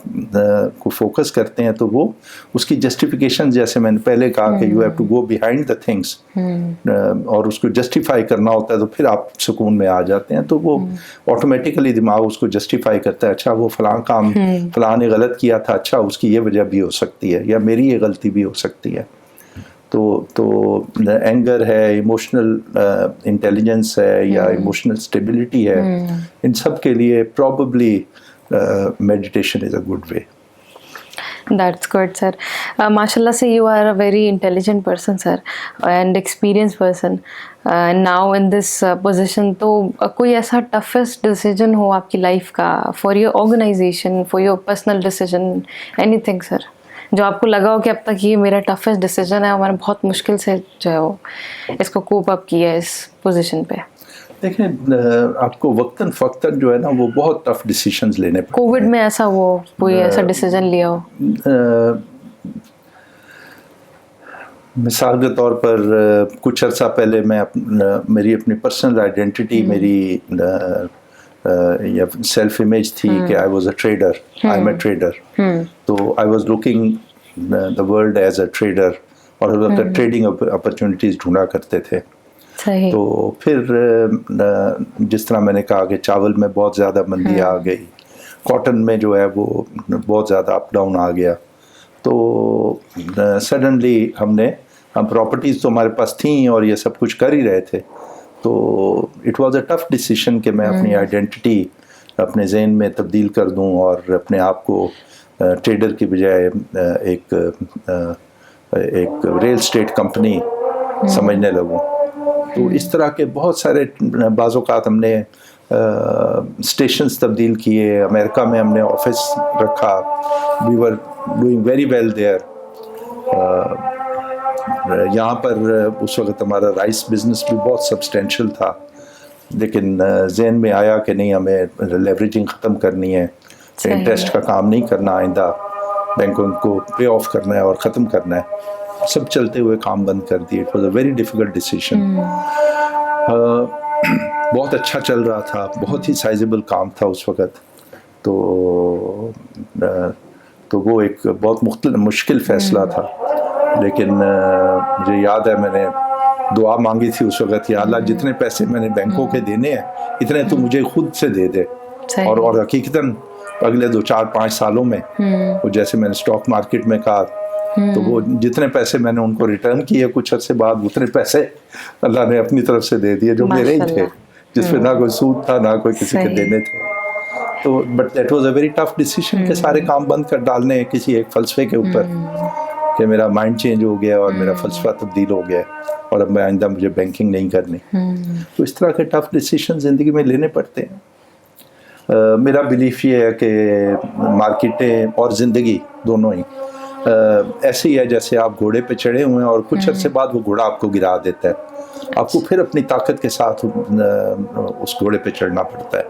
کو فوکس کرتے ہیں تو وہ اس کی جسٹیفیکیشن, جیسے میں نے پہلے کہا کہ you have to go behind the things, اور اس کو جسٹیفائی کرنا ہوتا ہے, تو پھر آپ سکون میں آ جاتے ہیں. تو وہ آٹومیٹیکلی دماغ اس کو جسٹیفائی کرتا ہے, اچھا وہ فلاں کام فلاں نے غلط کیا تھا, اچھا اس کی یہ وجہ بھی ہو سکتی ہے, یا میری یہ غلطی بھی ہو سکتی ہے. تو اینگر ہے, ایموشنل انٹیلیجنس ہے, یا ایموشنل اسٹیبلٹی ہے, ان سب کے لیے probably meditation is a good way. That's good, sir. MashaAllah سے you are a very intelligent person, sir, and experienced person. Now in this position, تو کوئی ایسا toughest decision ہو آپ کی لائف کا, for your organization, for your personal decision, anything, sir, جو آپ کو لگا ہو کہ اب تک یہ میرا ٹفسٹ ڈیسیجن ہے اور میں نے بہت مشکل سے جو ہے وہ اس کو کوپ اپ کیا ہے اس پوزیشن پہ؟ دیکھیں, آپ کو وقتاً فوقتاً جو ہے نا وہ بہت ٹف ڈیسیشنز لینے پڑتے ہیں. کووڈ میں ایسا وہ کوئی ایسا ڈیسیجن لیا ہو؟ مثال کے طور پر کچھ عرصہ پہلے میں میری اپنی پرسنل آئیڈینٹی, میری یا سیلف امیج تھی کہ I was a trader, I am a trader. تو I was looking the world as a trader, اور ٹریڈنگ اپرچونیٹیز ڈھونڈا کرتے تھے. تو پھر جس طرح میں نے کہا کہ چاول میں بہت زیادہ مندی آ گئی, کاٹن میں جو ہے وہ بہت زیادہ اپ ڈاؤن آ گیا, تو سڈنلی ہم پراپرٹیز تو ہمارے پاس تھیں اور یہ سب کچھ کر ہی رہے تھے. تو it was a tough decision کہ میں اپنی آئیڈینٹی اپنے ذہن میں تبدیل کر دوں اور اپنے آپ کو ٹریڈر کی بجائے ایک ریل اسٹیٹ کمپنی سمجھنے لگوں. تو اس طرح کے بہت سارے بعض اوقات ہم نے اسٹیشنز تبدیل کیے. امریکہ میں ہم نے آفس رکھا, we were doing very well there. یہاں پر اس وقت ہمارا رائس بزنس بھی بہت سبسٹینشیل تھا, لیکن ذہن میں آیا کہ نہیں, ہمیں لیوریجنگ ختم کرنی ہے, انٹرسٹ کا کام نہیں کرنا, آئندہ بینکوں کو پے آف کرنا ہے اور ختم کرنا ہے. سب چلتے ہوئے کام بند کر دیے. It was a very difficult decision. بہت اچھا چل رہا تھا, بہت ہی سائزیبل کام تھا اس وقت. تو وہ ایک بہت مشکل فیصلہ تھا, لیکن مجھے یاد ہے میں نے دعا مانگی تھی اس وقت, یا اللہ جتنے پیسے میں نے بینکوں کے دینے ہیں اتنے تو مجھے خود سے دے دے. اور حقیقتاً اگلے 2-4-5 سالوں میں وہ جیسے میں نے اسٹاک مارکیٹ میں کہا, تو وہ جتنے پیسے میں نے ان کو ریٹرن کیے کچھ عرصے بعد, اتنے پیسے اللہ نے اپنی طرف سے دے دیے جو میرے ہی تھے, جس پہ نہ کوئی سود تھا نہ کوئی کسی کے دینے تھے. تو but that was a very tough decision کہ سارے کام بند کر ڈالنے کسی ایک فلسفے کے اوپر, کہ میرا مائنڈ چینج ہو گیا اور میرا فلسفہ تبدیل ہو گیا اور اب میں آئندہ مجھے بینکنگ نہیں کرنی. تو اس طرح کے ٹف ڈیسیشن زندگی میں لینے پڑتے ہیں. میرا بلیف یہ ہے کہ مارکیٹیں اور زندگی دونوں ہی ایسے ہی ہے جیسے آپ گھوڑے پہ چڑھے ہوئے ہیں اور کچھ عرصے بعد وہ گھوڑا آپ کو گرا دیتا ہے, آپ کو پھر اپنی طاقت کے ساتھ اس گھوڑے پہ چڑھنا پڑتا ہے.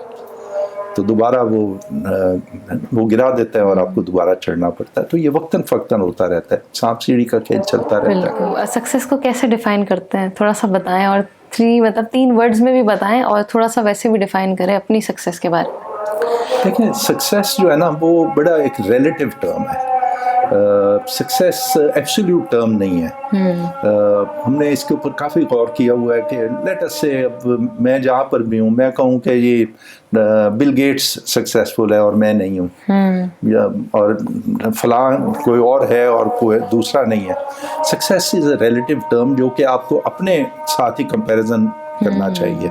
تو دوبارہ وہ گرا دیتا ہے اور آپ کو دوبارہ چڑھنا پڑتا ہے. تو یہ وقتاً فوقتاً ہوتا رہتا ہے, سانپ سیڑھی کا کھیل چلتا رہتا ہے. سکسیس کو کیسے ڈیفائن کرتے ہیں تھوڑا سا بتائیں, اور 3 ورڈز میں بھی بتائیں, اور تھوڑا سا ویسے بھی ڈیفائن کریں اپنی سکسیس کے بارے میں. دیکھیں, سکسیس جو ہے نا وہ بڑا ایک ریلیٹیو ٹرم ہے. سکسیس ایبسلیوٹ ٹرم نہیں ہے. ہم نے اس کے اوپر کافی غور کیا ہوا ہے کہ لیٹ اس سے اب میں جہاں پر بھی ہوں میں کہوں کہ یہ بل گیٹس سکسیزفل ہے اور میں نہیں ہوں, اور فلاں کوئی اور ہے اور کوئی دوسرا نہیں ہے. Success is a relative term جو کہ آپ کو اپنے ساتھ ہی کمپیریزن کرنا چاہیے.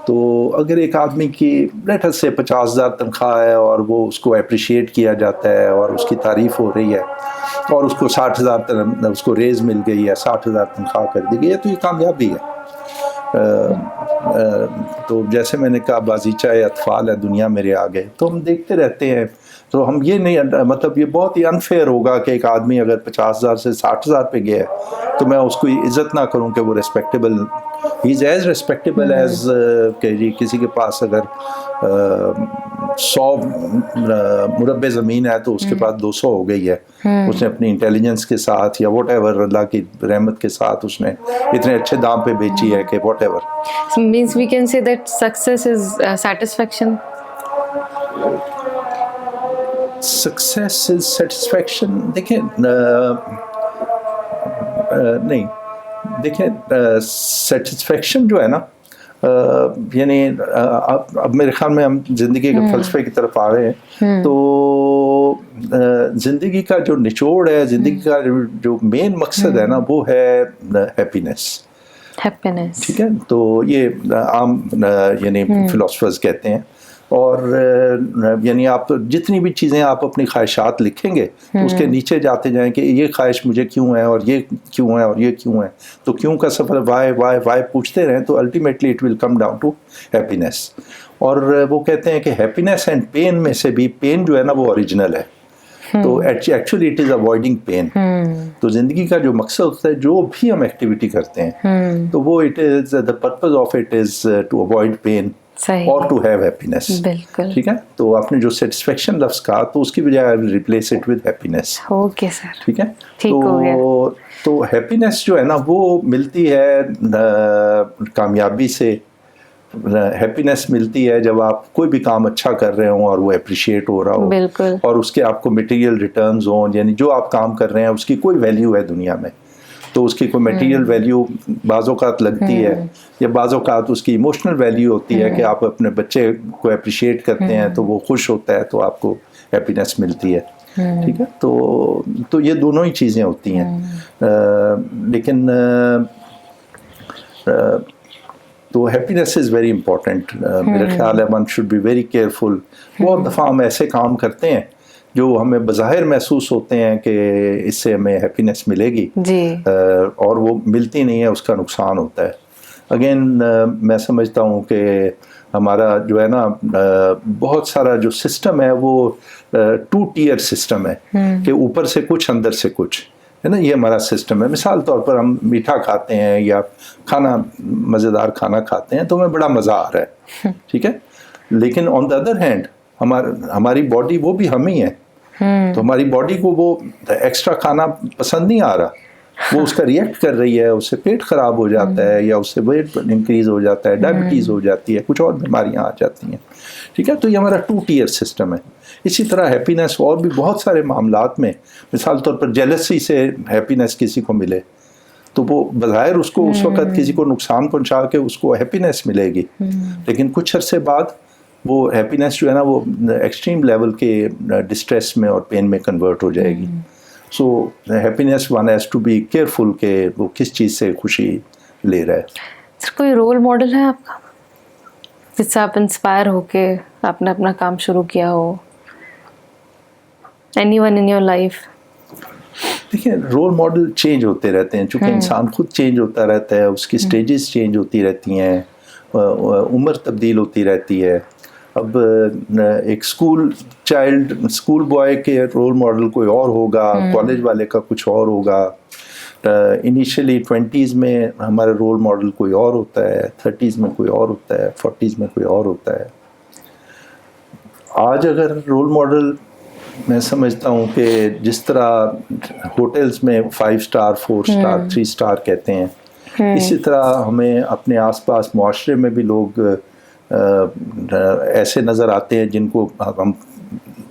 تو اگر ایک آدمی کی لیٹر سے 50,000 تنخواہ ہے اور وہ اس کو اپریشیٹ کیا جاتا ہے اور اس کی تعریف ہو رہی ہے اور اس کو 60,000 اس کو ریز مل گئی ہے, 60,000 تنخواہ کر دی گئی ہے, تو یہ کامیابی ہے. تو جیسے میں نے کہا بازیچہ اطفال ہے دنیا میرے آگے, تو ہم دیکھتے رہتے ہیں. تو ہم یہ نہیں, مطلب یہ بہت ہی انفیئر ہوگا کہ ایک آدمی اگر 50,000 سے 60,000 پہ گیا ہے تو میں اس کو عزت نہ کروں کہ وہ respectable, he is as respectable as کہ جی کسی کے پاس اگر 100 مربع زمین ہے تو اس کے پاس 200 ہو گئی ہے. اس نے اپنی انٹیلیجنس کے ساتھ یا واٹ ایور اللہ کی رحمت کے ساتھ اس نے اتنے اچھے دام پہ بیچی ہے کہ what ever. means we can say that success is satisfaction. Success is satisfaction. دیکھیں نہیں, دیکھیں سیٹسفیکشن جو ہے نا, یعنی اب میرے خیال میں ہم زندگی کے فلسفے کی طرف آ رہے ہیں. تو زندگی کا جو نچوڑ ہے, زندگی کا جو مین مقصد ہے نا, وہ ہے ہیپینس. ٹھیک ہے, تو یہ عام یعنی فلاسفرز کہتے ہیں. اور یعنی آپ جتنی بھی چیزیں آپ اپنی خواہشات لکھیں گے اس کے نیچے جاتے جائیں کہ یہ خواہش مجھے کیوں ہے اور یہ کیوں ہے اور یہ کیوں ہے, تو کیوں کا سفر وائی وائی وائی پوچھتے رہیں تو ultimately it will come down to happiness. اور وہ کہتے ہیں کہ ہیپینس اینڈ پین میں سے بھی پین جو ہے نا وہ اوریجنل ہے. تو actually it is avoiding pain. تو زندگی کا جو مقصد ہوتا ہے جو بھی ہم ایکٹیویٹی کرتے ہیں تو وہ it is the purpose of it is to avoid pain اور ٹو ہیو ہیپینس. ٹھیک ہے, تو آپ نے جو سیٹسفیکشن لفظ کہا تو اس کی بجائے replace it with happiness. Okay sir, ٹھیک ہے. تو ہیپینس جو ہے نا وہ ملتی ہے کامیابی سے. ہیپینس ملتی ہے جب آپ کوئی بھی کام اچھا کر رہے ہوں اور وہ اپریشیٹ ہو رہا ہو اور اس کے آپ کو میٹیریل ریٹرنز ہوں, یعنی جو آپ کام کر رہے ہیں اس کی کوئی ویلیو ہے دنیا میں, تو اس کی کوئی میٹیریل ویلیو بعض اوقات لگتی ہے یا بعض اوقات اس کی ایموشنل ویلیو ہوتی ہے کہ آپ اپنے بچے کو اپریشیٹ کرتے ہیں تو وہ خوش ہوتا ہے تو آپ کو ہیپینس ملتی ہے. ٹھیک ہے, تو یہ دونوں ہی چیزیں ہوتی ہیں. لیکن تو ہیپینس از ویری امپورٹنٹ. میرا خیال ہے one should be very careful. بہت دفعہ ہم ایسے کام کرتے ہیں جو ہمیں بظاہر محسوس ہوتے ہیں کہ اس سے ہمیں ہیپینس ملے گی اور وہ ملتی نہیں ہے, اس کا نقصان ہوتا ہے. اگین میں سمجھتا ہوں کہ ہمارا جو ہے نا بہت سارا جو سسٹم ہے وہ 2 ٹیئر سسٹم ہے کہ اوپر سے کچھ اندر سے کچھ ہے نا, یہ ہمارا سسٹم ہے. مثال طور پر ہم میٹھا کھاتے ہیں یا کھانا مزیدار کھانا کھاتے ہیں تو ہمیں بڑا مزہ آ رہا ہے. ٹھیک ہے, لیکن آن دا ادر ہینڈ ہماری باڈی وہ بھی ہم ہی ہے, تو ہماری باڈی کو وہ ایکسٹرا کھانا پسند نہیں آ رہا, وہ اس کا ریئیکٹ کر رہی ہے, اس سے پیٹ خراب ہو جاتا ہے یا اس سے ویٹ انکریز ہو جاتا ہے, ڈائبٹیز ہو جاتی ہے, کچھ اور بیماریاں آ جاتی ہیں. ٹھیک ہے, تو یہ ہمارا 2 ٹیئر سسٹم ہے. اسی طرح ہیپینس اور بھی بہت سارے معاملات میں, مثال طور پر جیلسی سے ہیپینس کسی کو ملے تو وہ بظاہر اس کو اس وقت کسی کو نقصان پہنچا کے اس کو ہیپینس ملے گی, لیکن کچھ عرصے بعد وہ ہیپینس جو ہے نا وہ ایکسٹریم لیول کے ڈسٹریس میں اور پین میں کنورٹ ہو جائے گی. So happiness one has to be careful کہ وہ کس چیز سے خوشی لے رہا ہے. سر کوئی رول ماڈل ہے آپ کا جس سے آپ انسپائر ہو کے آپ نے اپنا کام شروع کیا ہو؟ Any one in your life? دیکھیں رول ماڈل چینج ہوتے رہتے ہیں, چونکہ انسان خود چینج ہوتا رہتا ہے, اس کی اسٹیجز چینج ہوتی رہتی ہیں, عمر تبدیل ہوتی رہتی ہے. اب ایک اسکول بوائے کے رول ماڈل کوئی اور ہوگا, کالج والے کا کچھ اور ہوگا, انیشلی 20s میں ہمارا رول ماڈل کوئی اور ہوتا ہے, 30s میں کوئی اور ہوتا ہے, 40s میں کوئی اور ہوتا ہے. آج اگر رول ماڈل میں سمجھتا ہوں کہ جس طرح ہوٹلز میں 5 سٹار 4 سٹار 3 سٹار کہتے ہیں, اسی طرح ہمیں اپنے آس پاس معاشرے میں بھی لوگ ایسے نظر آتے ہیں جن کو ہم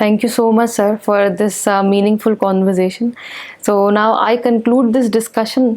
Thank you so much, sir, for this meaningful conversation. So now I conclude this discussion.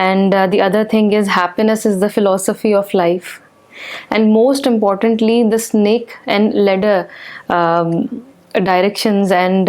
And the other thing is happiness is the philosophy of life. And most importantly, the snake and ladder directions and